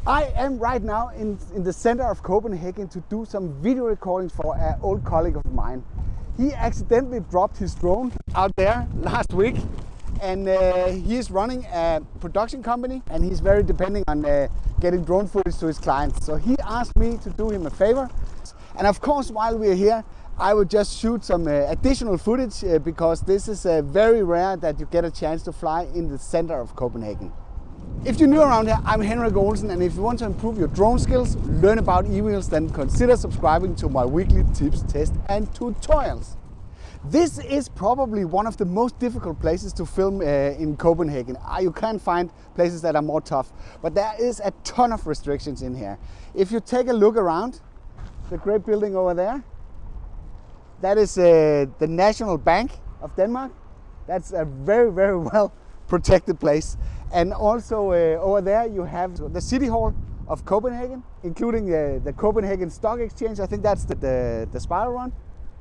I am right now in the center of Copenhagen to do some video recordings for an old colleague of mine. He accidentally dropped his drone out there last week, and he is running a production company, and he's very depending on getting drone footage to his clients. So he asked me to do him a favor, and of course while we're here I would just shoot some additional footage because this is very rare that you get a chance to fly in the center of Copenhagen. If you're new around here, I'm Henrik Olsen, and if you want to improve your drone skills, learn about emails, then consider subscribing to my weekly tips, tests and tutorials. This is probably one of the most difficult places to film in Copenhagen. You can't find places that are more tough, but there is a ton of restrictions in here. If you take a look around, the great building over there, that is the National Bank of Denmark. That's a very, very well protected place. And also over there you have the City Hall of Copenhagen, including the Copenhagen Stock Exchange. I think that's the spiral run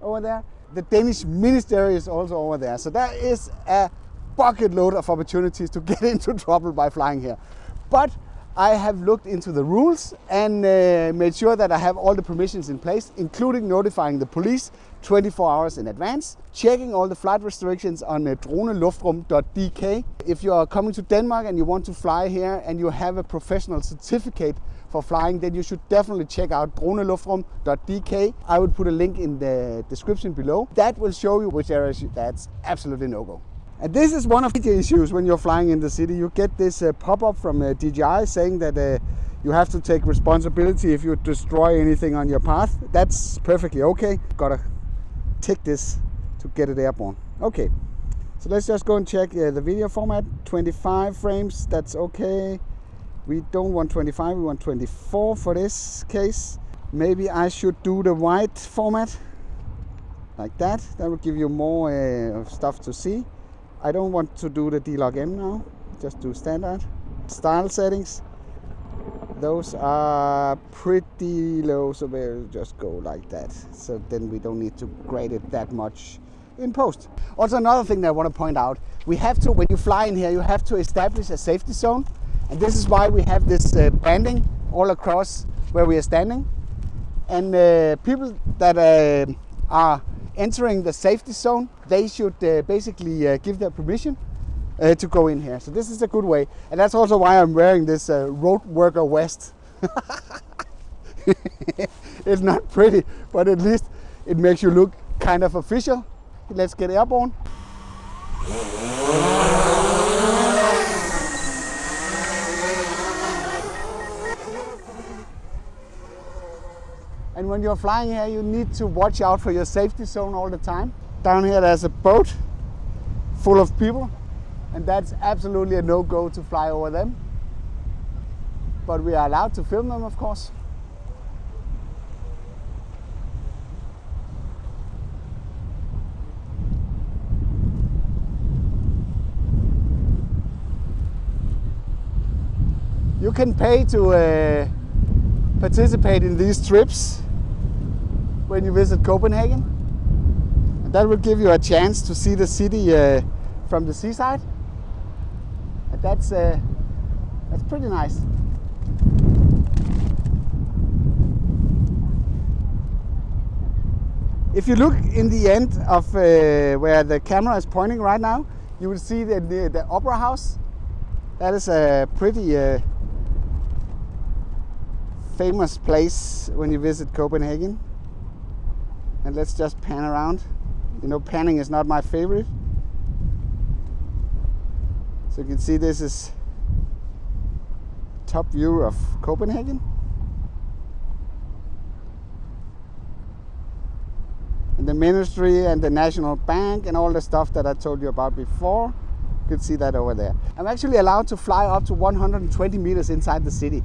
over there. The Danish Ministry is also over there. So there is a bucket load of opportunities to get into trouble by flying here. But I have looked into the rules and made sure that I have all the permissions in place, including notifying the police 24 hours in advance, checking all the flight restrictions on droneluftrum.dk. If you are coming to Denmark and you want to fly here and you have a professional certificate for flying, then you should definitely check out droneluftrum.dk. I will put a link in the description below. That will show you which areas that's absolutely no-go. And this is one of the issues when you're flying in the city. You get this pop-up from DJI saying that you have to take responsibility if you destroy anything on your path. That's perfectly okay. Gotta tick this to get it airborne. Okay, so let's just go and check the video format. 25 frames, that's okay. We don't want 25, we want 24 for this case. Maybe I should do the wide format like that. That will give you more stuff to see. I don't want to do the D-Log M now, just do standard. Style settings, those are pretty low, so we'll just go like that. So then we don't need to grade it that much in post. Also another thing that I want to point out, we have to, when you fly in here, you have to establish a safety zone. And this is why we have this banding all across where we are standing. And people that are entering the safety zone, they should basically give their permission to go in here. So this is a good way, and that's also why I'm wearing this road worker vest. It's not pretty, but at least it makes you look kind of official. Let's get airborne. And when you're flying here, you need to watch out for your safety zone all the time. Down here there's a boat full of people, and that's absolutely a no-go to fly over them. But we are allowed to film them, of course. You can pay to participate in these trips when you visit Copenhagen, and that will give you a chance to see the city from the seaside, and that's pretty nice. If you look in the end of where the camera is pointing right now, you will see the Opera House. That is a pretty famous place when you visit Copenhagen. And let's just pan around. You know, panning is not my favorite. So you can see this is top view of Copenhagen. And the ministry and the National Bank and all the stuff that I told you about before. You can see that over there. I'm actually allowed to fly up to 120 meters inside the city,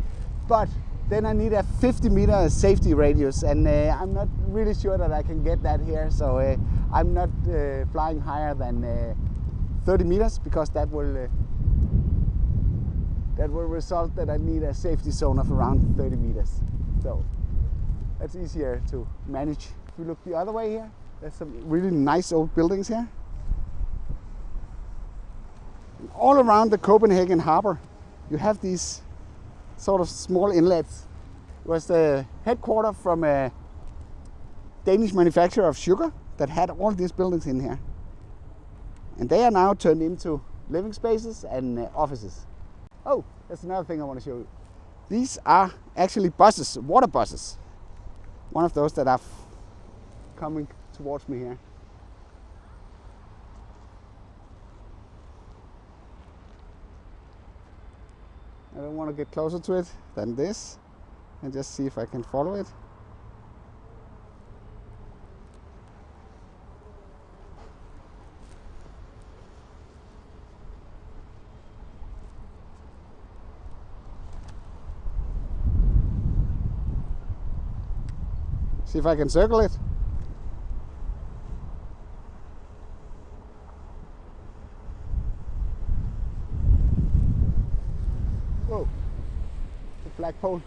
but then I need a 50-meter safety radius, and I'm not really sure that I can get that here. So I'm not flying higher than 30 meters because that will result that I need a safety zone of around 30 meters. So that's easier to manage. If you look the other way here, there's some really nice old buildings here. And all around the Copenhagen harbor, you have these sort of small inlets. It was the headquarters from a Danish manufacturer of sugar that had all these buildings in here. And they are now turned into living spaces and offices. Oh, that's another thing I want to show you. These are actually buses, water buses. One of those that are coming towards me here. I don't want to get closer to it than this and just see if I can follow it. See if I can circle it. Whoa, the flagpole.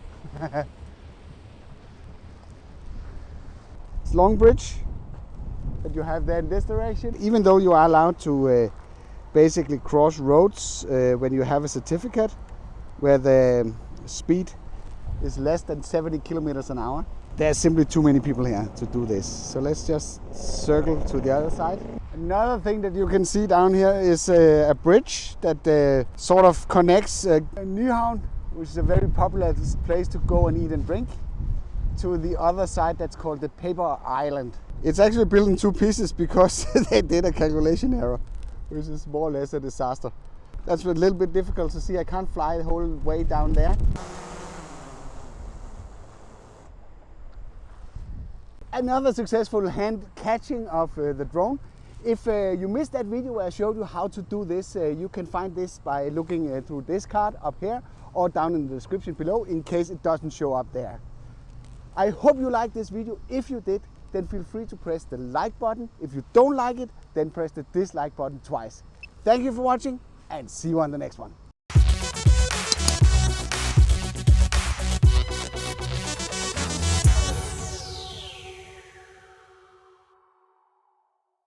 It's long bridge that you have there in this direction. Even though you are allowed to basically cross roads when you have a certificate where the speed is less than 70 kilometers an hour. There's simply too many people here to do this. So let's just circle to the other side. Another thing that you can see down here is a bridge that sort of connects Nyhavn, which is a very popular place to go and eat and drink, to the other side that's called the Paper Island. It's actually built in two pieces because they did a calculation error, which is more or less a disaster. That's a little bit difficult to see. I can't fly the whole way down there. Another successful hand catching of the drone. If you missed that video where I showed you how to do this, you can find this by looking through this card up here or down in the description below in case it doesn't show up there. I hope you liked this video. If you did, then feel free to press the like button. If you don't like it, then press the dislike button twice. Thank you for watching and see you on the next one.